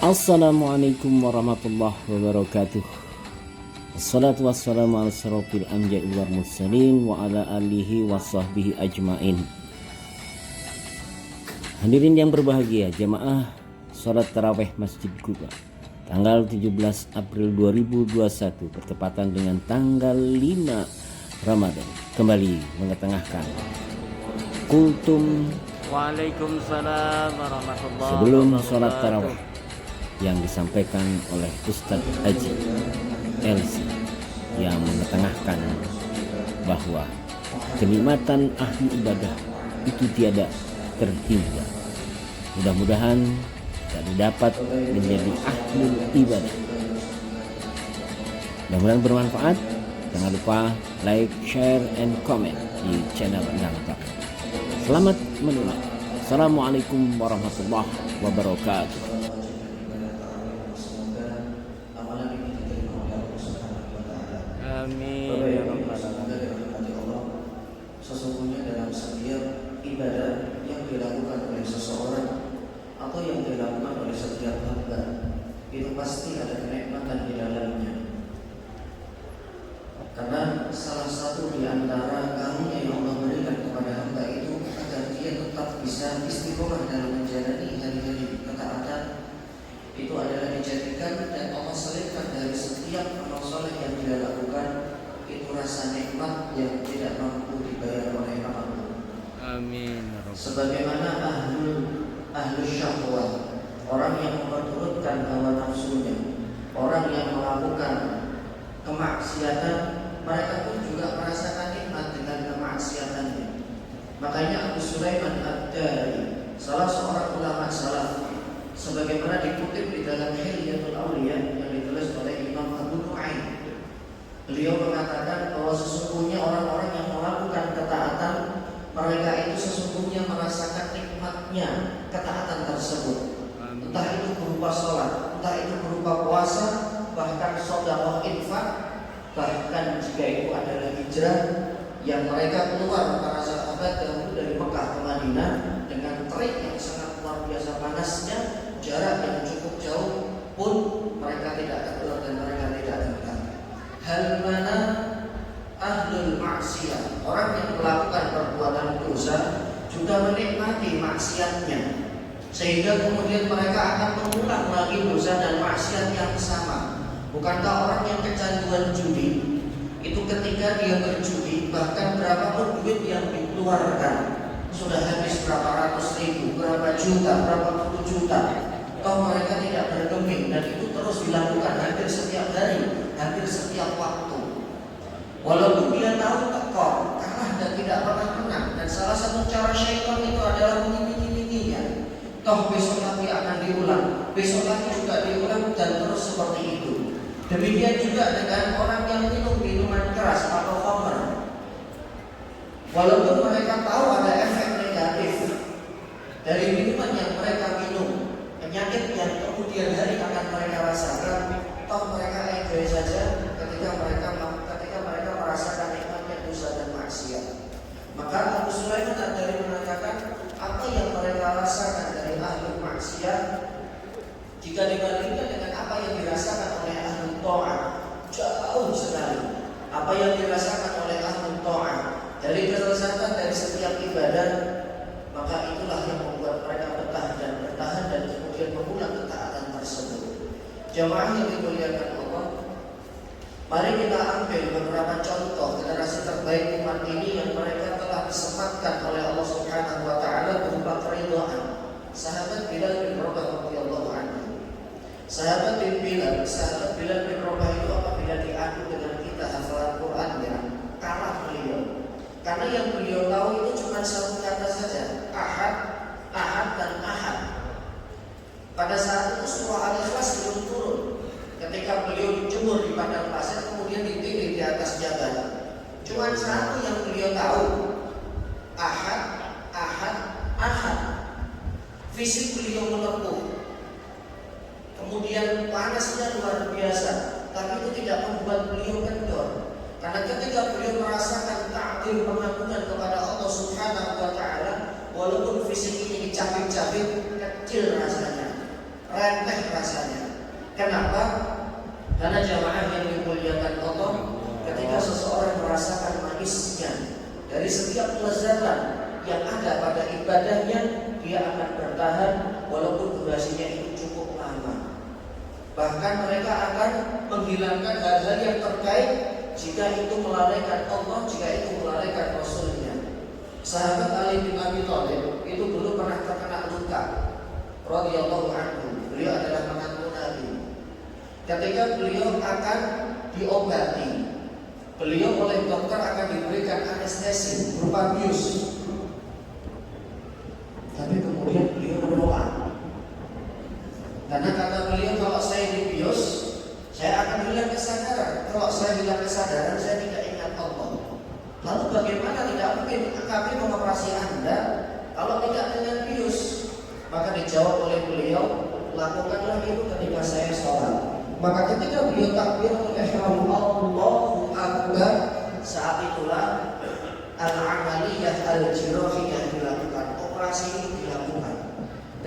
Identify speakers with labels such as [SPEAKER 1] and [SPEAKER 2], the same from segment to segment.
[SPEAKER 1] Assalamualaikum warahmatullahi wabarakatuh. Wassalatu wassalamu ala asyrofil anbiya'i wal mursalin wa ala alihi wa sahbihi ajmain. Hadirin yang berbahagia, jamaah salat tarawih Masjid Quba tanggal 17 April 2021 bertepatan dengan tanggal 5 Ramadan kembali mengetengahkan kultum
[SPEAKER 2] Waalaikumsalam warahmatullahi
[SPEAKER 1] sebelum
[SPEAKER 2] wabarakatuh.
[SPEAKER 1] sholat tarawih yang disampaikan oleh Ustadz Haji Elsi yang mengetengahkan bahwa kenikmatan ahli ibadah itu tiada terhingga. Mudah-mudahan kita dapat menjadi ahli ibadah. Mudah-mudahan bermanfaat. Jangan lupa like, share, and comment di channel Nangka. Selamat menikmati. Assalamualaikum warahmatullahi wabarakatuh.
[SPEAKER 2] Amin ya rabbal alamin.
[SPEAKER 3] Sesungguhnya dalam setiap ibadah yang dilakukan oleh seseorang atau yang dilakukan oleh setiap hamba itu pasti ada kenikmatan di dalamnya. Karena salah satu di antara karunia yang Allah berikan kepada hamba itu agar dia tetap bisa istiqomah dalam menjalani hari-hari ketaatan itu adalah dijadikan dan Allah selipkan dari setiap amal soleh yang dia lakukan itu rasa nikmat yang tidak mampu dibayar oleh apapun.
[SPEAKER 2] Amin ya rabbal alamin.
[SPEAKER 3] Sebagaimana ahlul syahwat, orang yang memperturutkan hawa nafsunya, orang yang melakukan kemaksiatan, mereka pun juga merasakan nikmat dengan kemaksiatannya. Makanya Abu Sulaiman Ad-Dari, salah seorang ulama salaf, sebagaimana dikutip di dalam Hilyatul Auliya yang ditulis oleh Imam Abu Nu'aim, beliau mengatakan bahwa sesungguhnya orang-orang yang melakukan ketaatan, mereka itu sesungguhnya merasakan nikmatnya ketaatan tersebut. Entah itu berupa sholat, entah itu berupa puasa, bahkan sedekah infak, bahkan jika itu adalah hijrah yang mereka keluar para sahabat dahulu dari Mekah ke Madinah dengan terik yang sangat luar biasa panasnya, jarak yang cukup jauh pun mereka tidak keluar dan mereka tidak gentar. Hal mana ahlul maksiat, orang yang melakukan perbuatan dosa juga menikmati maksiatnya, sehingga kemudian mereka akan mengulang lagi dosa dan maksiat yang sama. Bukankah orang yang kecanduan judi itu ketika dia berjudi, bahkan berapapun duit yang dikeluarkan, sudah habis berapa ratus ribu, berapa juta, berapa puluh juta, toh mereka tidak bergeming, dan itu terus dilakukan hampir setiap hari, hampir setiap waktu. Walaupun dia tahu tekor, kalah dan tidak pernah menang, dan salah satu cara syaitan itu adalah mengiming-iminginya, toh besok lagi akan diulang, besok lagi juga diulang, dan terus seperti itu. Demikian juga dengan orang yang minum minuman keras atau khamr. Walaupun mereka tahu ada efek negatif dari minuman yang mereka minum, penyakit yang kemudian hari akan mereka rasakan, toh mereka enjoy saja ketika mereka merasakan nikmatnya dosa dan maksiat. Maka Abu Sulaiman Ad-Dari mengatakan apa yang mereka rasakan dari ahli maksiat jika dibandingkan dengan apa yang dirasakan oleh ahli ta'at, jauh sekali. Apa yang dirasakan oleh ahli ta'at dari kelezatan dari setiap ibadah, maka itulah yang membuat mereka betah dan bertahan dan kemudian mengulang ketaatan tersebut. Jamaah yang dimuliakan Allah, mari kita ambil beberapa contoh generasi terbaik umat ini yang mereka telah disematkan oleh Allah Subhanahu wa taala berupa keridhaan. Sahabat Bilal bin Rabah radhiyallahu anhu. Sahabat Bilal bin Rabah itu apabila diadu dengan kita hafalan Qur'annya, kalah beliau. Karena yang beliau tahu itu cuma satu kata saja, ahad, ahad, dan ahad. Pada saat itu surah Al-Ikhlas belum turun. Ketika beliau dijemur di padang pasir, kemudian ditinggi di atas jabal, cuma satu yang beliau tahu, ahad, ahad, ahad. Fisik beliau melepuh, kemudian panasnya luar biasa, tapi itu tidak membuat beliau kendor. Karena ketika beliau merasakan takdir pengagungan kepada Allah Subhanahu wa taala, walaupun fisik ini dicabik-cabik, kecil rasanya, remeh rasanya. Kenapa? Karena jamaah yang dimuliakan Allah, ketika seseorang merasakan manisnya dari setiap kelezatan yang ada pada ibadahnya, dia akan bertahan walaupun durasinya itu cukup lama. Bahkan mereka akan menghilangkan hal-hal yang terkait jika itu melalaikan Allah, jika itu melalaikan Rasulnya. Sahabat Ali bin Abi Thalib itu dulu pernah terkena luka, radhiyallahu anhu. Beliau adalah menantu Nabi. Ketika beliau akan diobati, beliau oleh dokter akan diberikan anestesi berupa bius. Tapi kemudian beliau menolak. Karena kata beliau, kalau saya dibius, saya akan hilang kesadaran. Kalau saya hilang kesadaran, saya tidak ingat Allah. Lalu bagaimana? Tidak mungkin kami mengoperasi Anda kalau tidak dengan bius. Maka dijawab oleh beliau, lakukanlah itu ketika saya sholat. Maka ketika beliau takbiratul ihram, Allahu Akbar, saat itulah al-amaliyah al-jirahiyah dilakukan, operasi ini dilakukan,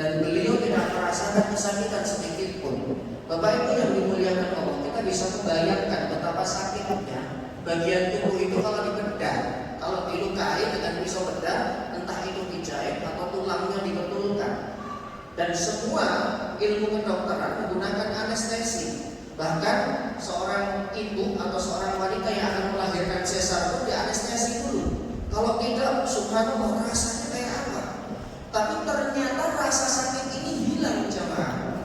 [SPEAKER 3] dan beliau tidak merasakan kesakitan sedikit pun. Bapak Ibu yang dimuliakan Allah, kita bisa membayangkan betapa sakitnya bagian tubuh itu kalau dibedah, kalau dilukai dengan pisau bedah, entah itu dijahit atau tulangnya dibetulkan. Dan semua ilmu kedokteran menggunakan anestesi. Bahkan seorang ibu atau seorang wanita yang akan melahirkan sesar pun di anestesi dulu. Kalau tidak, subhanallah, rasanya kayak apa? Tapi ternyata rasa sakit ini hilang, jemaah.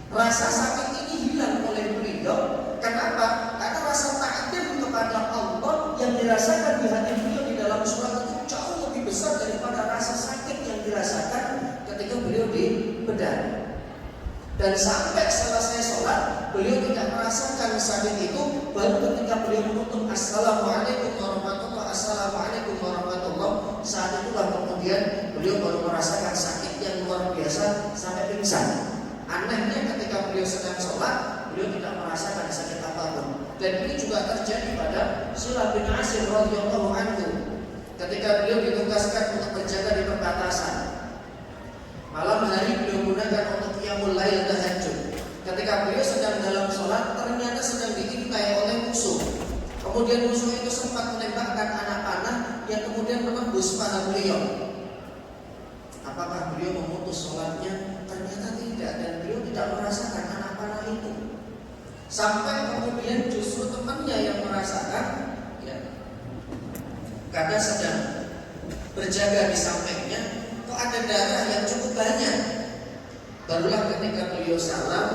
[SPEAKER 3] Rasa sakit ini hilang oleh beliau. Kenapa? Karena rasa takdim kepada Allah yang dirasakan di hati beliau di dalam sholat itu jauh lebih besar daripada rasa sakit yang dirasakan ketika beliau dibedah. Dan sampai selesai sholat, beliau tidak merasakan sakit itu. Baru ketika beliau menutup assalamualaikum warahmatullahi, assalamualaikum warahmatullahi, saat itulah kemudian beliau baru merasakan sakit yang luar biasa sampai pingsan. Anehnya ketika beliau sedang sholat, beliau tidak merasakan sakit apapun. Dan ini juga terjadi pada Sulah bin Asir radhiyallahu anhu. Ketika beliau ditugaskan untuk berjaga di perbatasan, malam hari beliau gunakan untuk qiyamul lail, tahajud. Ketika beliau sedang dalam sholat, ternyata sedang diintai oleh musuh. Kemudian musuh itu sempat menembakkan anak panah yang kemudian menembus pada beliau. Apakah beliau memutus sholatnya? Ternyata tidak, dan beliau tidak merasakan anak panah itu. Sampai kemudian justru temannya yang merasakan, ya, karena sedang berjaga di sampingnya, kok ada darah yang cukup banyak. Barulah ketika beliau salam,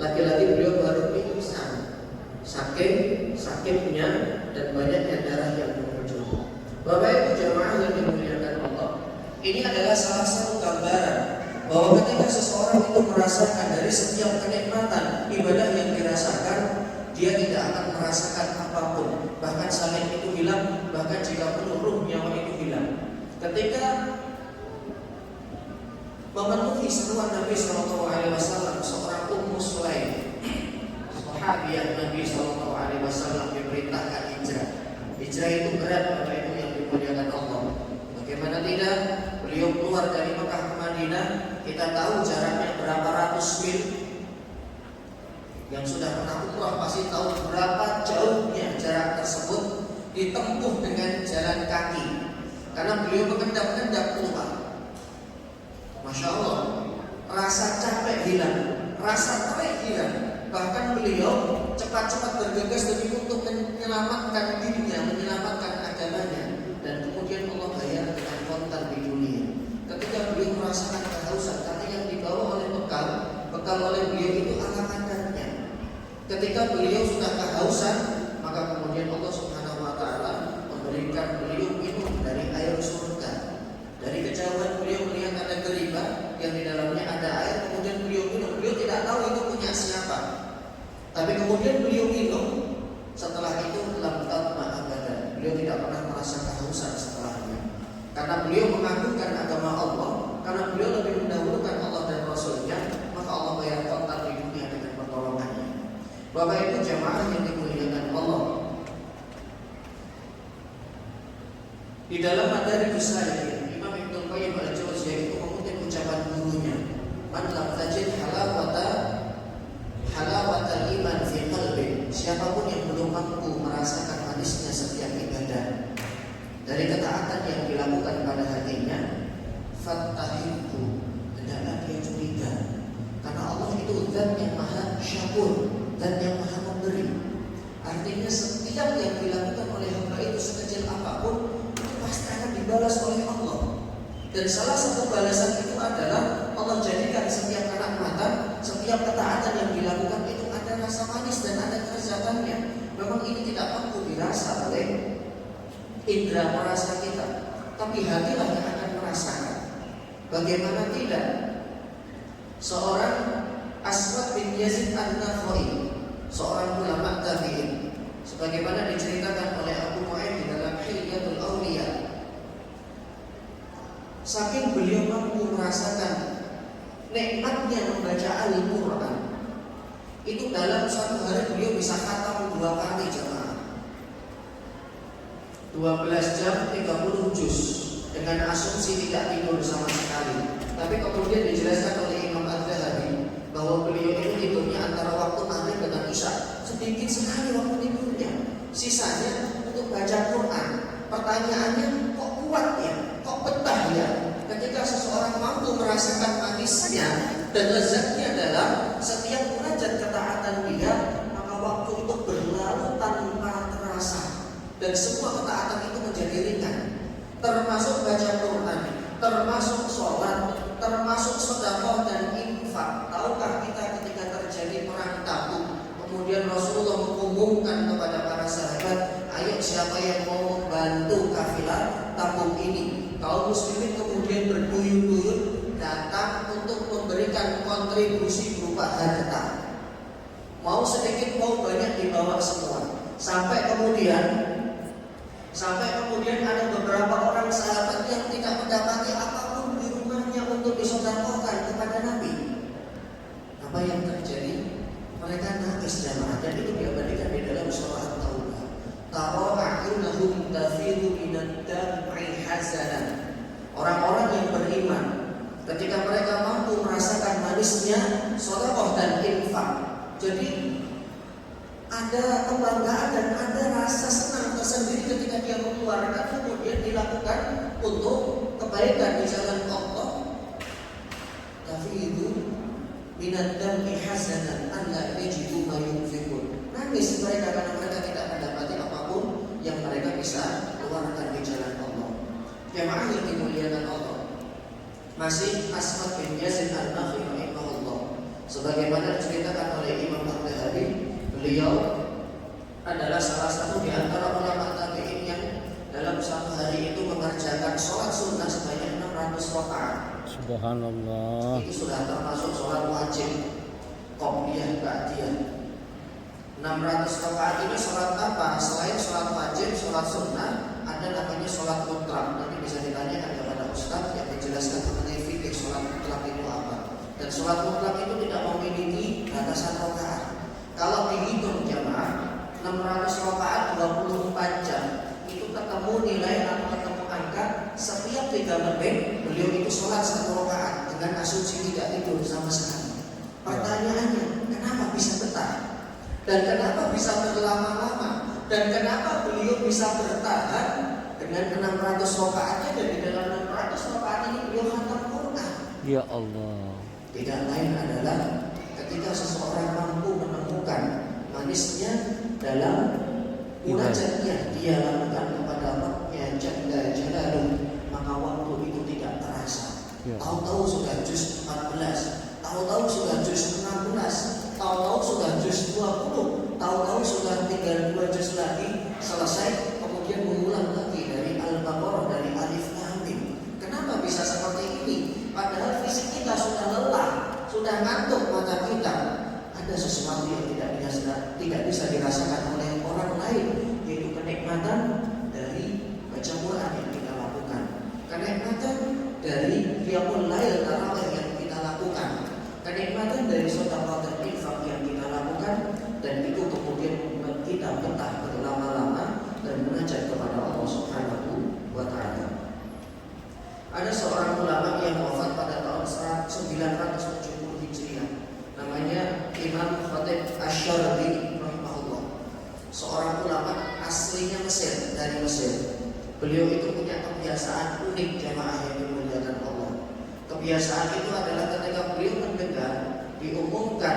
[SPEAKER 3] lagi-lagi beliau baru pingsan, saking sakitnya dan banyaknya darah yang muncul. Bapak Ibu jamaah yang dimuliakan Allah, ini adalah salah satu gambaran bahwa ketika seseorang itu merasakan dari setiap kenikmatan ibadah yang dirasakan, dia tidak akan merasakan apapun. Bahkan sakit itu hilang, bahkan jika penuh ruh nyawa itu hilang. Ketika memenuhi seruan Nabi SAW, seorang Ummu Sulaim, sahabiah Nabi SAW, diperintahkan hijrah. Hijrah itu berat, Bapak Ibu yang dimuliakan Allah. Bagaimana tidak? Beliau keluar dari Mekah ke Madinah. Kita tahu jaraknya berapa ratus mil. Yang sudah pernah umrah pasti tahu berapa jauhnya jarak tersebut, ditempuh dengan jalan kaki. Karena beliau mengendap-endap keluar. Masya Allah, rasa capek hilang, rasa terik hilang. Bahkan beliau cepat-cepat bergegas demi untuk menyelamatkan dirinya, menyelamatkan agamanya. Dan kemudian Allah bayar dengan kontan di dunia. Ketika beliau merasakan kehausan, karena yang dibawa oleh bekal oleh beliau itu anak-anaknya. Ketika beliau sudah kehausan, maka kemudian Allah Subhanahu wa Ta'ala memberikan beliau minum dari air surga. Dari kejauhan beliau melihat ada geribah yang di dalamnya ada air, kemudian beliau minum. Beliau tidak tahu itu punya siapa, tapi kemudian beliau minum. Setelah itu lam tatma abadan, beliau tidak pernah merasa kehausan setelahnya. Karena beliau mengagungkan agama Allah, karena beliau lebih mendahulukan Allah dan Rasulnya, maka Allah bayar kontak di dunia dengan pertolongannya. Bapak Ibu jamaah yang dimuliakan Allah, di dalam Madarijus Salikin, Imam Ibnu Qayyim al-Jauziyah itu mengutip ucapan gurunya, "Man lam tajid halawata Syakur dan yang maha memberi. Artinya setiap yang dilakukan oleh hamba itu sekecil apapun itu pasti akan dibalas oleh Allah. Dan salah satu balasan itu adalah Allah jadikan setiap kenikmatan, setiap ketaatan yang dilakukan itu ada rasa manis dan ada kelezatannya. Memang ini tidak mampu dirasa oleh indera perasa kita, tapi hatilah yang akan merasakan. Bagaimana tidak? Seorang Aswad bin Yazid An-Nakhai, seorang ulama tabi'in, sebagaimana diceritakan oleh Abu Nu'aim di dalam Hilyatul Awliya, saking beliau mampu merasakan nikmatnya membaca Al-Quran, itu dalam satu hari beliau bisa khatam 2 kali jemaah, 12 jam 30 juz dengan asumsi tidak tidur sama sekali. Tapi kemudian dijelaskan oleh Imam Al-Zahabi bahwa beliau itu tidurnya antara waktu maghrib dengan isya, sedikit sekali waktu tidurnya, sisanya untuk baca Quran. Pertanyaannya, kok kuat ya, kok betah ya? Ketika seseorang mampu merasakan manisnya dan lezatnya dalam setiap munajat ketaatan dia, maka waktu itu berlalu tanpa terasa dan semua ketaatan itu menjadi ringan, termasuk baca Quran, termasuk sholat, termasuk sedekah dan infak. Tahukah kita ketika terjadi perang Tabuk, kemudian Rasulullah mengumumkan kepada para sahabat, ayo siapa yang mau membantu kafilah Tabuk ini? Kaum muslimin kemudian berduyun-duyun datang untuk memberikan kontribusi berupa harta. Mau sedikit mau banyak dibawa semua. Sampai kemudian ada beberapa orang sahabat yang tidak mendapati apapun di rumahnya untuk disedekahkan kepada Nabi. Apa yang terjadi? Mereka nangis jamaah, dan itu diabadikan di dalam surah At-Taubah. Tara a'yunahum tafidu minad dam'i hazanan. Orang-orang yang beriman ketika mereka mampu merasakan manisnya sedekah dan infak, jadi ada kebanggaan dan ada rasa senang tersendiri ketika dia mengeluarkan kemudian dilakukan untuk kebaikan di jalan Allah. Tafidu minad dam'i hazanan an la yajidu ma yunfiqun. Nangis mereka karena mereka tidak mendapati apapun yang mereka bisa keluarkan di jalan Allah. Jemaah yang dimuliakan Allah, masih Aswad bin Yazid An-Nakhai rahimahullah, sebagaimana diceritakan oleh Imam Al-Zahabi, beliau adalah salah satu di antara ulama tabi'in yang dalam satu hari itu mengerjakan sholat sunnah sebanyak 600 rakaat.
[SPEAKER 2] Subhanallah.
[SPEAKER 3] Itu sudah termasuk sholat wajib, qobliyah, ba'diyah. 600 rakaat ini sholat apa? Selain sholat wajib, sholat sunnah, ada namanya sholat mutlak. Nanti bisa ditanyakan kepada Ustaz yang menjelaskan mengenai fikih sholat mutlak itu apa. Dan sholat mutlak itu tidak memiliki batasan rakaat. Kalau dihitung jamaah 600 rakaat 24 jam, itu ketemu nilai atau ketemu angka setiap 3 menit beliau itu sholat 1 rakaat dengan asumsi tidak tidur sama sekali. Pertanyaannya, kenapa bisa betah? Dan kenapa bisa berlama-lama? Dan kenapa beliau bisa bertahan dengan 600 rakaatnya, dan di dalam 600 rakaat ini beliau khatam Quran?
[SPEAKER 2] Ya Allah.
[SPEAKER 3] Tidak lain adalah ketika seseorang mampu menemukan manisnya dalam munajatnya dia lakukan kepada Rabbnya Jalla Jalaluhu, maka waktu itu tidak terasa. Tahu-tahu sudah juz 14, tahu-tahu sudah juz 16, tahu-tahu sudah juz 20, tahu-tahu sudah tinggal 2 juz lagi selesai, kemudian mengulang lagi dari Al-Baqarah, dari Alif Lam Mim. Kenapa bisa seperti ini? Padahal fisik kita sudah lelah, sudah ngantuk mata kita. Ada sesuatu yang tidak bisa dirasakan oleh orang lain, yaitu kenikmatan dari baca Quran yang kita lakukan, kenikmatan dari qiyamul lail tarawih yang kita lakukan, kenikmatan dari sedekah dan infak yang kita lakukan, dan itu kemudian membuat kita betah berlama-lama dan munajat kepada Allah Subhanahu wa taala. Ada seorang ulama yang wafat pada tahun 970 Hijriah, namanya Imam Khatib Asy-Syarbi rahimahullah. Seorang ulama aslinya Mesir, dari Mesir. Beliau itu punya kebiasaan unik jamaah yang dimuliakan Allah. Kebiasaan itu adalah ketika beliau mendengar diumumkan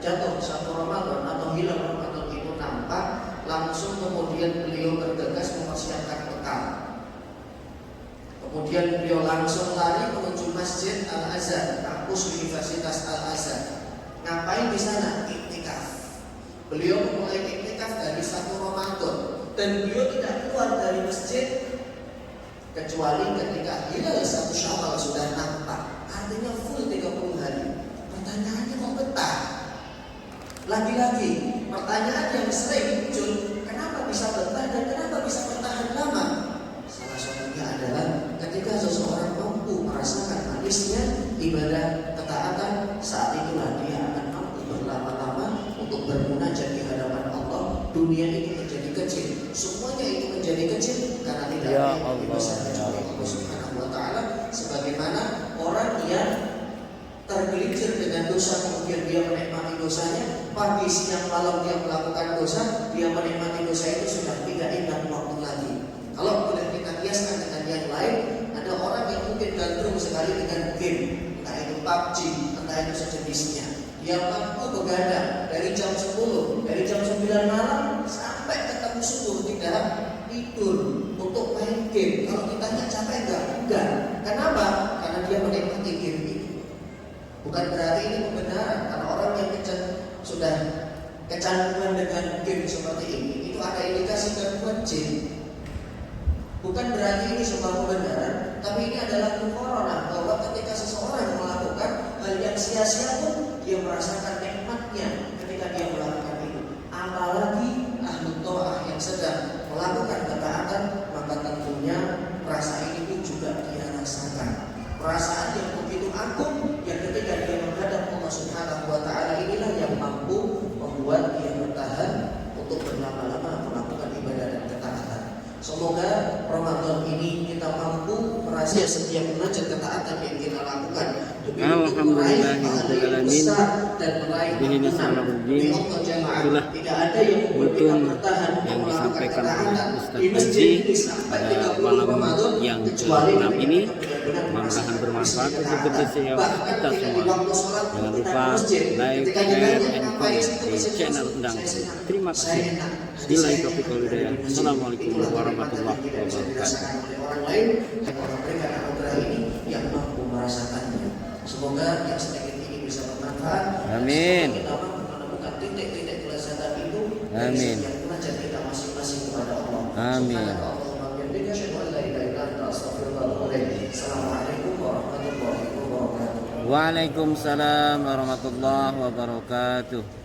[SPEAKER 3] jatuh satu Ramadan atau hilal Ramadan itu nampak, langsung kemudian beliau bergegas mempersiapkan bekal. Kemudian beliau langsung lari menuju Masjid Al-Azhar, kampus Universitas Al-Azhar. Ngapain di sana? Iktikaf. Beliau memulai iktikaf dari satu Ramadan dan beliau tidak keluar dari masjid kecuali ketika hilal satu Syawal sudah nampak. Artinya full 30 hari. Pertanyaannya kok betah? Lagi-lagi pertanyaan yang sering muncul, kenapa bisa betah dan kenapa bisa bertahan lama? Salah satunya adalah ketika seseorang mampu merasakan manisnya ibadah ketaatan, saat itulah dia akan mampu berlama-lama untuk bermunajat di hadapan Allah. Dunia ini menjadi kecil, semuanya itu menjadi kecil karena tidak
[SPEAKER 2] Ya
[SPEAKER 3] ada yang
[SPEAKER 2] Allah,
[SPEAKER 3] besar kecuali Allah Subhanahu wa Ta'ala. Sebagaimana orang yang tergelincir dengan dosa kemudian dia menikmati dosanya, pagi siang malam dia melakukan dosa, dia menikmati dosa itu sudah tidak ingat waktu lagi. Kalau boleh kita kiaskan dengan yang lain, ada orang yang mungkin gandrung sekali dengan game, entah itu PUBG, entah itu sejenisnya. Dia mampu begadang dari jam 10, dari jam 9 malam sampai ketemu subuh tidak tidur untuk main game. Kalau ditanya capek enggak? Kenapa? Karena dia menikmati game itu. Bukan berarti ini pembenaran, karena orang yang sudah kecanduan dengan game seperti ini, itu ada indikasi gangguan jin. Bukan berarti ini sebuah pembenaran, tapi ini adalah corona bahwa ketika seseorang melakukan hal yang sia-sia pun dia merasakan nikmatnya ketika dia melakukan itu. Apalagi ahlu ta'ah yang sedang melakukan ketaatan, maka tentunya rasa ini pun juga dia rasakan. Perasaan yang begitu agung yang ketika dia menghadap Allah Subhanahu wa Ta'ala inilah yang mampu membuat dia bertahan untuk berlama-lama melakukan ibadah dan ketaatan. Semoga Ramadan ini kita mampu merasakan setiap munajat ketaatan yang kita lakukan demi untuk meraih pahala yang besar dan meraih ampunan. Demi Allah jamaah, tidak ada yang membuat kita bertahan
[SPEAKER 2] yang
[SPEAKER 3] melakukan
[SPEAKER 2] disampaikan oleh
[SPEAKER 3] ketaatan
[SPEAKER 2] Ustaz
[SPEAKER 3] di masjid
[SPEAKER 2] Panji
[SPEAKER 3] ini sampai
[SPEAKER 2] pada
[SPEAKER 3] 30
[SPEAKER 2] malam
[SPEAKER 3] Ramadan
[SPEAKER 2] yang
[SPEAKER 3] kecuali
[SPEAKER 2] ke-6 ini.
[SPEAKER 3] benar-benar
[SPEAKER 2] Mudah-mudahan bermanfaat untuk
[SPEAKER 3] ketaatan.
[SPEAKER 2] kita semua.
[SPEAKER 3] Bahkan ketika di waktu sholat
[SPEAKER 2] Jangan
[SPEAKER 3] kita
[SPEAKER 2] lupa
[SPEAKER 3] ke masjid,
[SPEAKER 2] like,
[SPEAKER 3] ketika
[SPEAKER 2] share,
[SPEAKER 3] ditanya
[SPEAKER 2] and
[SPEAKER 3] ngapain
[SPEAKER 2] comment
[SPEAKER 3] sih ke
[SPEAKER 2] di
[SPEAKER 3] masjid,
[SPEAKER 2] channel
[SPEAKER 3] saya
[SPEAKER 2] Endang.
[SPEAKER 3] senang.
[SPEAKER 2] Terima
[SPEAKER 3] Saya
[SPEAKER 2] kasih.
[SPEAKER 3] enak.
[SPEAKER 2] Billahi
[SPEAKER 3] Saya
[SPEAKER 2] taufiq wal
[SPEAKER 3] enak.
[SPEAKER 2] hidayah. Assalamualaikum
[SPEAKER 3] Itulah
[SPEAKER 2] warahmatullahi
[SPEAKER 3] kenikmatan yang bisa
[SPEAKER 2] wabarakatuh.
[SPEAKER 3] dirasakan oleh orang lain dan Allah berikan anugerah ini yang mampu merasakannya. Semoga yang sedikit ini bisa bermanfaat.
[SPEAKER 2] Amin.
[SPEAKER 3] Kita mampu menemukan titik-titik kelezatan itu dari
[SPEAKER 2] Amin.
[SPEAKER 3] setiap munajat kita masing-masing kepada Allah.
[SPEAKER 2] Amin.
[SPEAKER 3] Assalamualaikum warahmatullahi wabarakatuh.
[SPEAKER 2] Waalaikumsalam warahmatullahi wabarakatuh.